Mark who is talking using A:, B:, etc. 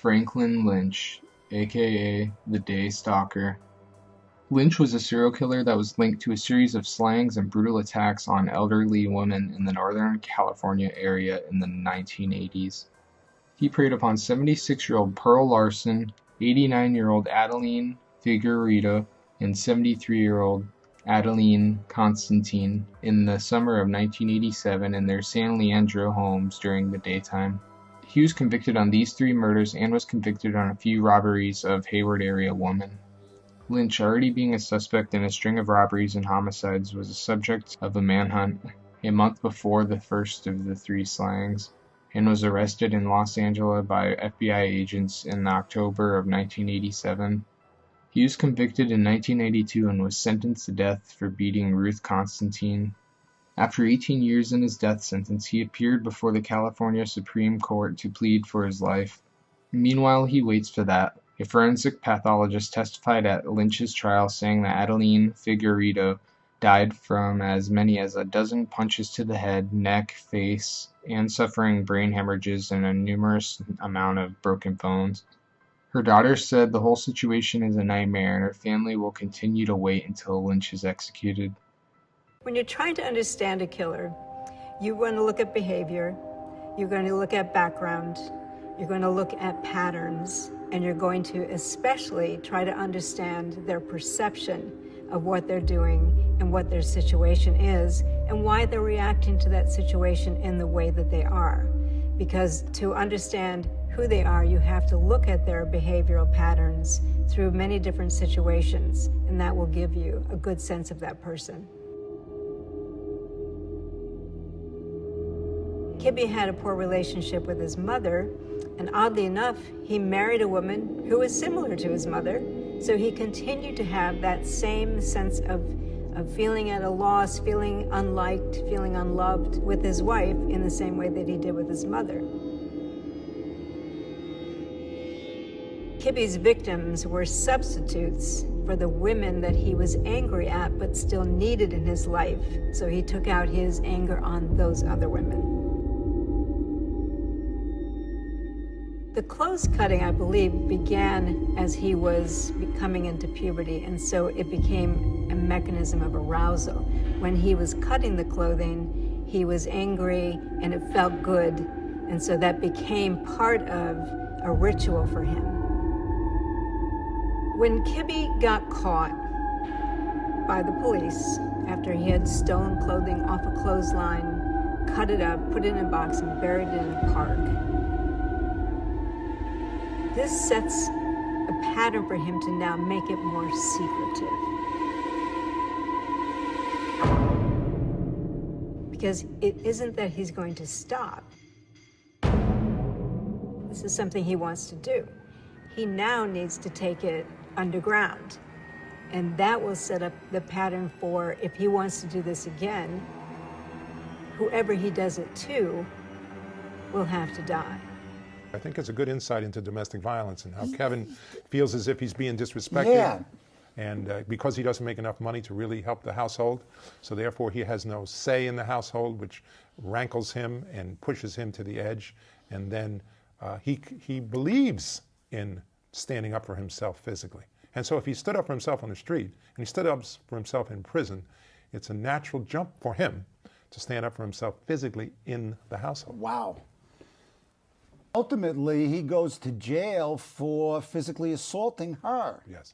A: Franklin Lynch, aka the Day Stalker. Lynch was a serial killer that was linked to a series of slangs and brutal attacks on elderly women in the Northern California area in the 1980s. He preyed upon 76-year-old Pearl Larson, 89-year-old Adeline Figueredo, and 73-year-old Adeline Constantine in the summer of 1987 in their San Leandro homes during the daytime. He was convicted on these 3 murders and was convicted on a few robberies of Hayward area women. Lynch, already being a suspect in a string of robberies and homicides, was the subject of a manhunt a month before the first of the 3 slangs, and was arrested in Los Angeles by FBI agents in October of 1987. He was convicted in 1982 and was sentenced to death for beating Ruth Constantine. After 18 years in his death sentence, he appeared before the California Supreme Court to plead for his life. Meanwhile, he waits for that. A forensic pathologist testified at Lynch's trial saying that Adeline Figueredo died from as many as a dozen punches to the head, neck, face, and suffering brain hemorrhages and a numerous amount of broken bones. Her daughter said the whole situation is a nightmare and her family will continue to wait until Lynch is executed.
B: When you're trying to understand a killer, you're going to look at behavior, you're going to look at background, you're going to look at patterns, and you're going to especially try to understand their perception of what they're doing and what their situation is and why they're reacting to that situation in the way that they are. Because to understand who they are, you have to look at their behavioral patterns through many different situations, and that will give you a good sense of that person. Kibbe had a poor relationship with his mother, and oddly enough, he married a woman who was similar to his mother, so he continued to have that same sense of feeling at a loss, feeling unliked, feeling unloved with his wife in the same way that he did with his mother. Kibbe's victims were substitutes for the women that he was angry at but still needed in his life, so he took out his anger on those other women. The clothes cutting, I believe, began as he was coming into puberty, and so it became a mechanism of arousal. When he was cutting the clothing, he was angry and it felt good, and so that became part of a ritual for him. When Kibbe got caught by the police after he had stolen clothing off a clothesline, cut it up, put it in a box, and buried it in a park, this sets a pattern for him to now make it more secretive. Because it isn't that he's going to stop. This is something he wants to do. He now needs to take it underground. And that will set up the pattern for, if he wants to do this again, whoever he does it to will have to die.
C: I think it's a good insight into domestic violence and how Kevin feels as if he's being disrespected.
D: Yeah.
C: And because he doesn't make enough money to really help the household, so therefore he has no say in the household, which rankles him and pushes him to the edge. And then he believes in standing up for himself physically. And so if he stood up for himself on the street and he stood up for himself in prison, it's a natural jump for him to stand up for himself physically in the household.
D: Wow. Ultimately, he goes to jail for physically assaulting her.
C: Yes.